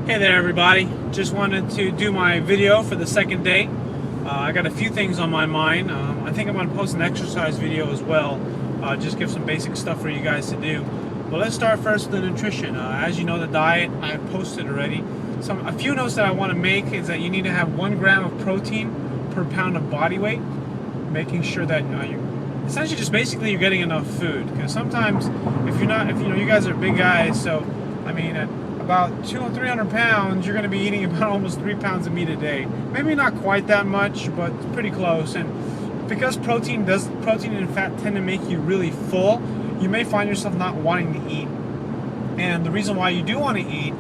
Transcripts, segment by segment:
Hey there everybody, just wanted to do my video for the second day. I got a few things on my mind. I think I'm going to post an exercise video as well, just give some basic stuff for you guys to do. But let's start first with the nutrition. As you know, the diet, I posted already. A few notes that I want to make is that you need to have 1 gram of protein per pound of body weight, making sure that you're essentially just basically you're getting enough food. Because sometimes if you guys are big guys, so I mean at about 200 or 300 pounds, you're going to be eating about almost 3 pounds of meat a day. Maybe not quite that much, but pretty close. And because protein and fat tend to make you really full, you may find yourself not wanting to eat. And the reason why you do want to eat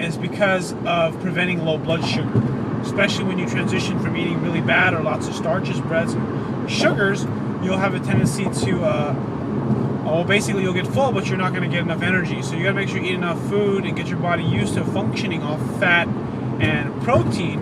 is because of preventing low blood sugar, especially when you transition from eating really bad or lots of starches, breads, and sugars. You'll have a tendency to basically you'll get full, but you're not going to get enough energy. So you got to make sure you eat enough food and get your body used to functioning off fat and protein,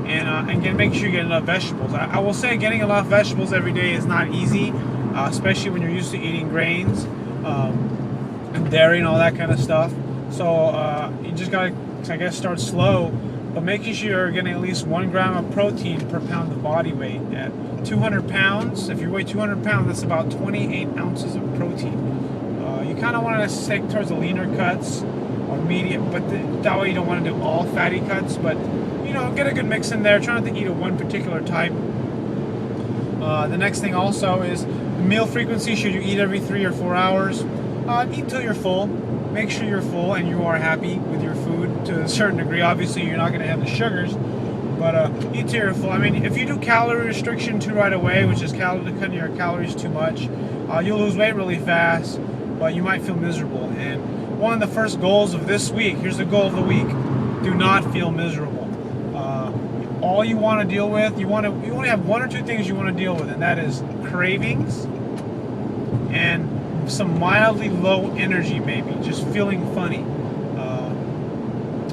and make sure you get enough vegetables. I will say getting enough vegetables every day is not easy, especially when you're used to eating grains and dairy and all that kind of stuff. So you just got to, I guess, start slow, but making sure you're getting at least 1 gram of protein per pound of body weight. At 200 pounds, if you weigh 200 pounds, that's about 28 ounces of protein. You kind of want to stick towards the leaner cuts or medium, but that way you don't want to do all fatty cuts, but get a good mix in there. Try not to eat of one particular type. The next thing also is meal frequency. Should you eat every 3 or 4 hours? Eat till you're full. Make sure you're full and you are happy with your food to a certain degree. Obviously, you're not going to have the sugars, but eat till you're full. I mean, if you do calorie restriction too right away, which is cutting your calories too much, you'll lose weight really fast, but you might feel miserable. And one of the first goals of this week, here's the goal of the week: do not feel miserable. All you want to deal with, you only have 1 or 2 things you want to deal with, and that is cravings and some mildly low energy, maybe just feeling funny.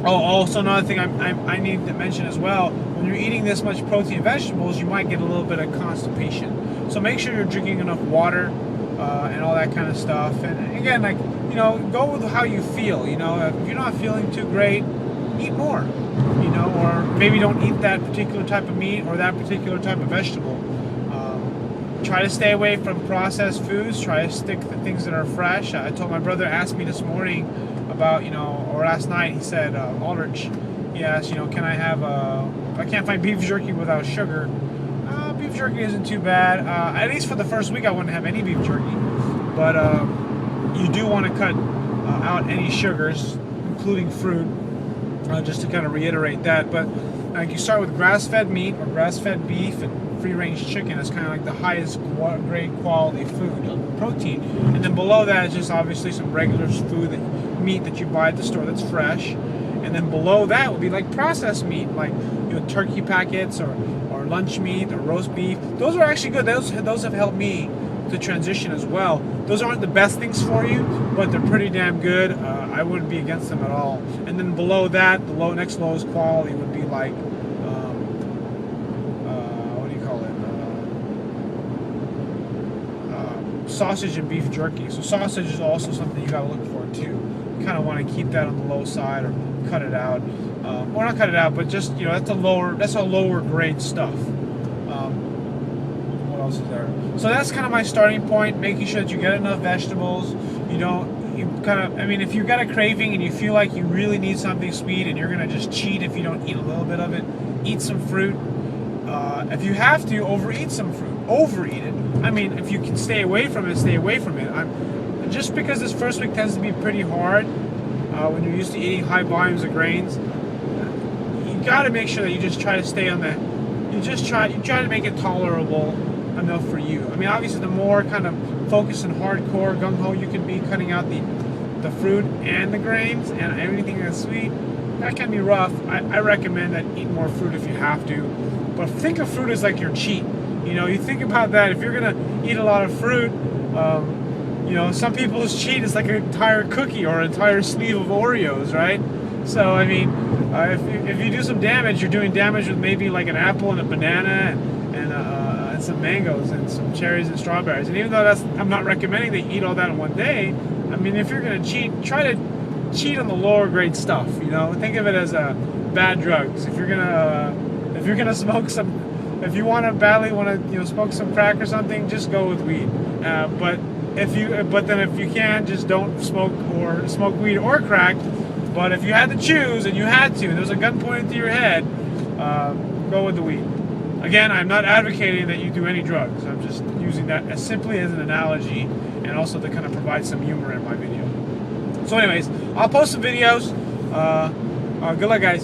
Also another thing I need to mention as well: when you're eating this much protein and vegetables, you might get a little bit of constipation. So make sure you're drinking enough water and all that kind of stuff. And again, go with how you feel. If you're not feeling too great, eat more. Or maybe don't eat that particular type of meat or that particular type of vegetable. Try to stay away from processed foods. Try to stick to things that are fresh. I told my brother, asked me this morning about, or last night, he said, Aldrich, he asked, can I have, I can't find beef jerky without sugar. Beef jerky isn't too bad. At least for the first week, I wouldn't have any beef jerky. But you do want to cut out any sugars, including fruit, just to kind of reiterate that. But you start with grass-fed meat or grass-fed beef and free-range chicken is kind of like the highest grade quality food, protein. And then below that is just obviously some regular meat that you buy at the store that's fresh. And then below that would be like processed meat, like turkey packets or lunch meat or roast beef. Those are actually good. Those have helped me to transition as well. Those aren't the best things for you, but they're pretty damn good. I wouldn't be against them at all. And then below that, the next lowest quality would be like sausage and beef jerky. So sausage is also something you gotta look for too. You kind of want to keep that on the low side or cut it out, or not cut it out, but just that's a lower grade stuff. What else is there? So that's kind of my starting point. Making sure that you get enough vegetables. If you've got a craving and you feel like you really need something sweet and you're gonna just cheat if you don't eat a little bit of it, eat some fruit. If you have to, overeat some fruit. Overeat it. I mean, if you can stay away from it, stay away from it. Just because this first week tends to be pretty hard when you're used to eating high volumes of grains, you got to make sure that you just try to stay on that. You try to make it tolerable enough for you. I mean, obviously, the more kind of focused and hardcore gung-ho you can be cutting out the fruit and the grains and everything that's sweet, that can be rough. I recommend that eat more fruit if you have to. But think of fruit as like your cheat. You think about that. If you're going to eat a lot of fruit, some people's cheat is like an entire cookie or an entire sleeve of Oreos, right? So, I mean, if you do some damage, you're doing damage with maybe like an apple and a banana and some mangoes and some cherries and strawberries. And even though I'm not recommending they eat all that in one day, I mean, if you're going to cheat, try to cheat on the lower grade stuff. You know, think of it as bad drugs. If you're gonna smoke some, if you badly want to smoke some crack or something, just go with weed. But then if you can, just don't smoke weed or crack. But if you had to choose and you had to, and there was a gun pointed to your head, go with the weed. Again, I'm not advocating that you do any drugs. I'm just using that as simply as an analogy, and also to kind of provide some humor in my video. So anyways, I'll post some videos. Good luck, guys.